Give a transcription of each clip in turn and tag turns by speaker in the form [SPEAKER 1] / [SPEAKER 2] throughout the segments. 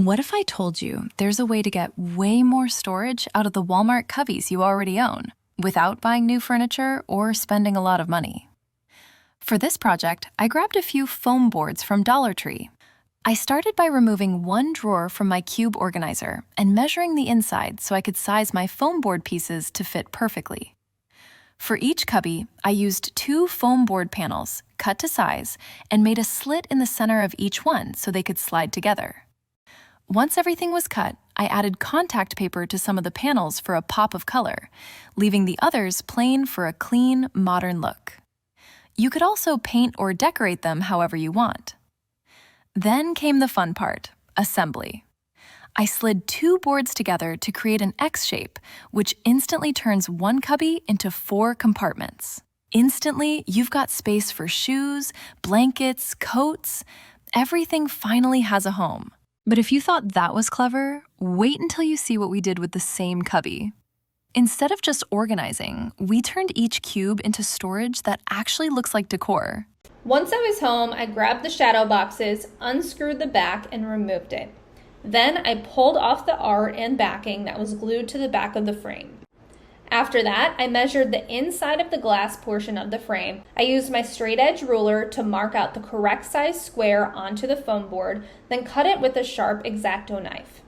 [SPEAKER 1] What if I told you there's a way to get way more storage out of the Walmart cubbies you already own without buying new furniture or spending a lot of money? For this project, I grabbed a few foam boards from Dollar Tree. I started by removing one drawer from my cube organizer and measuring the inside so I could size my foam board pieces to fit perfectly. For each cubby, I used 2 foam board panels, cut to size, and made a slit in the center of each one so they could slide together. Once everything was cut, I added contact paper to some of the panels for a pop of color, leaving the others plain for a clean, modern look. You could also paint or decorate them however you want. Then came the fun part, assembly. I slid 2 boards together to create an X shape, which instantly turns one cubby into 4 compartments. Instantly, you've got space for shoes, blankets, coats. Everything finally has a home. But if you thought that was clever, wait until you see what we did with the same cubby. Instead of just organizing, we turned each cube into storage that actually looks like decor.
[SPEAKER 2] Once I was home, I grabbed the shadow boxes, unscrewed the back, and removed it. Then I pulled off the art and backing that was glued to the back of the frame. After that, I measured the inside of the glass portion of the frame. I used my straight edge ruler to mark out the correct size square onto the foam board, then cut it with a sharp X-Acto knife.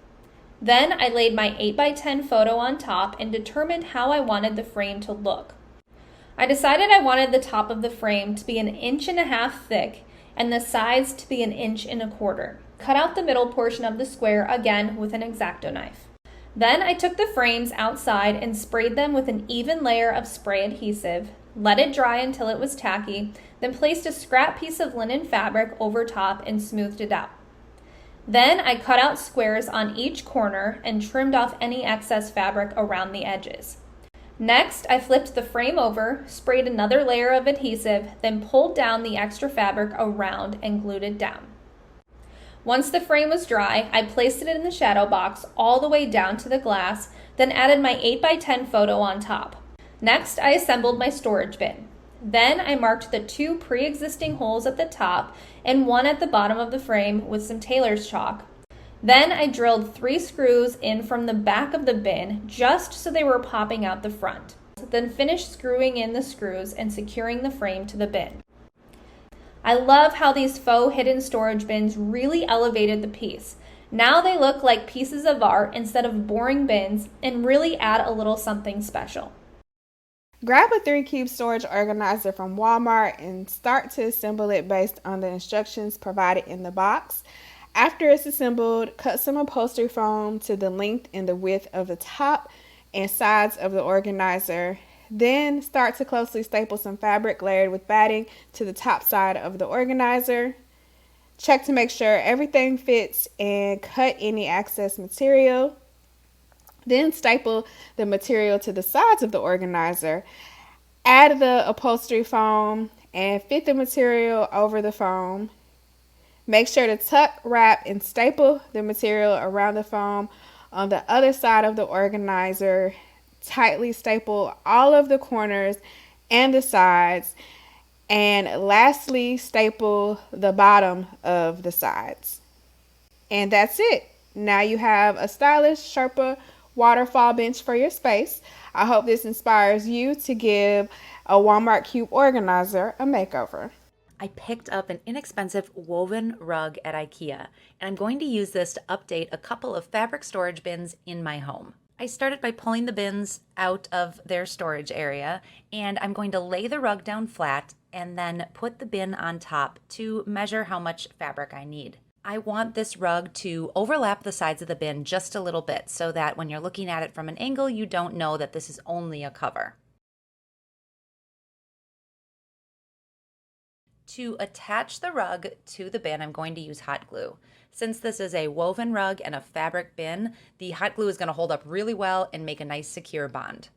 [SPEAKER 2] Then I laid my 8x10 photo on top and determined how I wanted the frame to look. I decided I wanted the top of the frame to be 1.5 inches thick and the sides to be 1.25 inches. Cut out the middle portion of the square again with an X-Acto knife. Then I took the frames outside and sprayed them with an even layer of spray adhesive, let it dry until it was tacky, then placed a scrap piece of linen fabric over top and smoothed it out. Then I cut out squares on each corner and trimmed off any excess fabric around the edges. Next, I flipped the frame over, sprayed another layer of adhesive, then pulled down the extra fabric around and glued it down. Once the frame was dry, I placed it in the shadow box all the way down to the glass, then added my 8x10 photo on top. Next, I assembled my storage bin. Then I marked the 2 pre-existing holes at the top and 1 at the bottom of the frame with some tailor's chalk. Then I drilled 3 screws in from the back of the bin just so they were popping out the front. Then finished screwing in the screws and securing the frame to the bin. I love how these faux hidden storage bins really elevated the piece. Now they look like pieces of art instead of boring bins and really add a little something special.
[SPEAKER 3] Grab a 3-cube storage organizer from Walmart and start to assemble it based on the instructions provided in the box. After it's assembled, cut some upholstery foam to the length and the width of the top and sides of the organizer. Then start to closely staple some fabric layered with batting to the top side of the organizer. Check to make sure everything fits and cut any excess material. Then staple the material to the sides of the organizer. Add the upholstery foam and fit the material over the foam. Make sure to tuck, wrap, and staple the material around the foam on the other side of the organizer. Tightly staple all of the corners and the sides, and lastly staple the bottom of the sides. And that's it. Now you have a stylish Sherpa waterfall bench for your space. I hope this inspires you to give a Walmart cube organizer a makeover.
[SPEAKER 4] I picked up an inexpensive woven rug at IKEA, and I'm going to use this to update a couple of fabric storage bins in my home. I started by pulling the bins out of their storage area, and I'm going to lay the rug down flat and then put the bin on top to measure how much fabric I need. I want this rug to overlap the sides of the bin just a little bit so that when you're looking at it from an angle, you don't know that this is only a cover. To attach the rug to the bin, I'm going to use hot glue. Since this is a woven rug and a fabric bin, the hot glue is going to hold up really well and make a nice secure bond.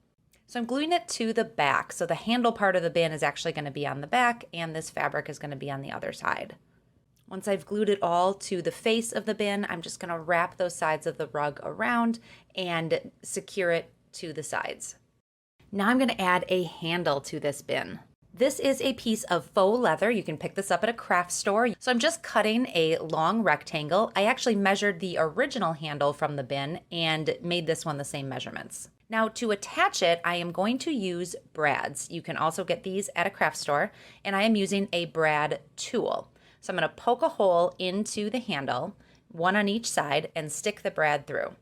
[SPEAKER 4] So I'm gluing it to the back, so the handle part of the bin is actually going to be on the back and this fabric is going to be on the other side. Once I've glued it all to the face of the bin, I'm just going to wrap those sides of the rug around and secure it to the sides. Now I'm going to add a handle to this bin. This is a piece of faux leather. You can pick this up at a craft store. So I'm just cutting a long rectangle. I actually measured the original handle from the bin and made this one the same measurements. Now to attach it, I am going to use brads. You can also get these at a craft store, and I am using a brad tool. So I'm going to poke a hole into the handle, one on each side, and stick the brad through.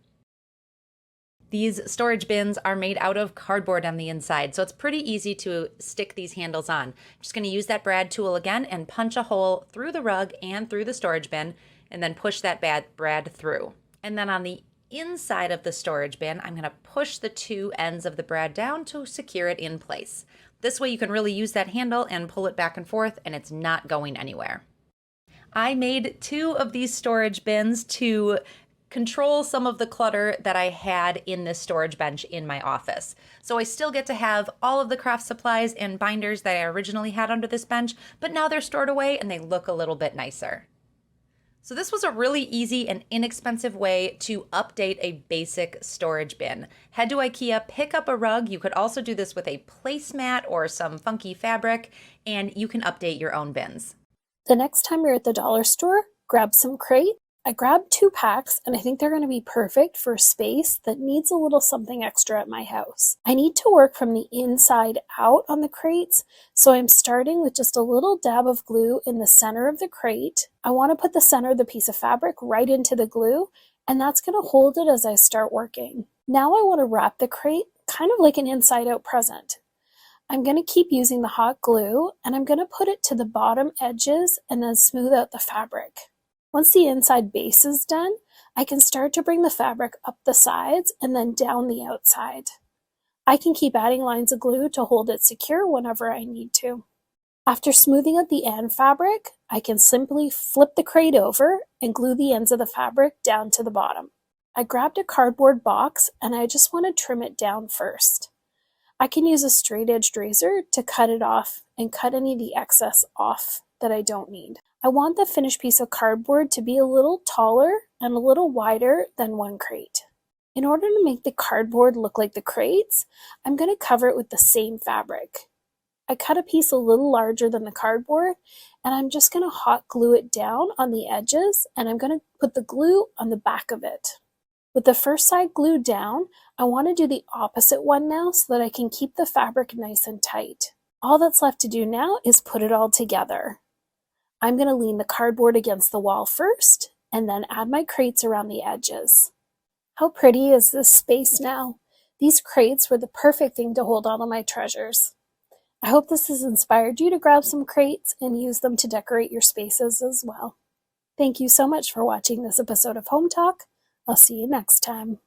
[SPEAKER 4] These storage bins are made out of cardboard on the inside, so it's pretty easy to stick these handles on. I'm just going to use that brad tool again and punch a hole through the rug and through the storage bin, and then push that brad through. And then on the inside of the storage bin, I'm going to push the two ends of the brad down to secure it in place. This way you can really use that handle and pull it back and forth, and it's not going anywhere. I made 2 of these storage bins to control some of the clutter that I had in this storage bench in my office. So I still get to have all of the craft supplies and binders that I originally had under this bench, but now they're stored away and they look a little bit nicer. So this was a really easy and inexpensive way to update a basic storage bin. Head to IKEA, pick up a rug. You could also do this with a placemat or some funky fabric, and you can update your own bins.
[SPEAKER 5] The next time you're at the dollar store, grab some crate. I grabbed 2 packs, and I think they're going to be perfect for a space that needs a little something extra at my house. I need to work from the inside out on the crates, so I'm starting with just a little dab of glue in the center of the crate. I want to put the center of the piece of fabric right into the glue, and that's going to hold it as I start working. Now I want to wrap the crate kind of like an inside-out present. I'm going to keep using the hot glue, and I'm going to put it to the bottom edges and then smooth out the fabric. Once the inside base is done, I can start to bring the fabric up the sides and then down the outside. I can keep adding lines of glue to hold it secure whenever I need to. After smoothing out the end fabric, I can simply flip the crate over and glue the ends of the fabric down to the bottom. I grabbed a cardboard box and I just want to trim it down first. I can use a straight-edged razor to cut it off and cut any of the excess off that I don't need. I want the finished piece of cardboard to be a little taller and a little wider than one crate. In order to make the cardboard look like the crates, I'm going to cover it with the same fabric. I cut a piece a little larger than the cardboard, and I'm just going to hot glue it down on the edges, and I'm going to put the glue on the back of it. With the first side glued down, I want to do the opposite one now so that I can keep the fabric nice and tight. All that's left to do now is put it all together. I'm going to lean the cardboard against the wall first, and then add my crates around the edges. How pretty is this space now? These crates were the perfect thing to hold all of my treasures. I hope this has inspired you to grab some crates and use them to decorate your spaces as well. Thank you so much for watching this episode of Home Talk. I'll see you next time.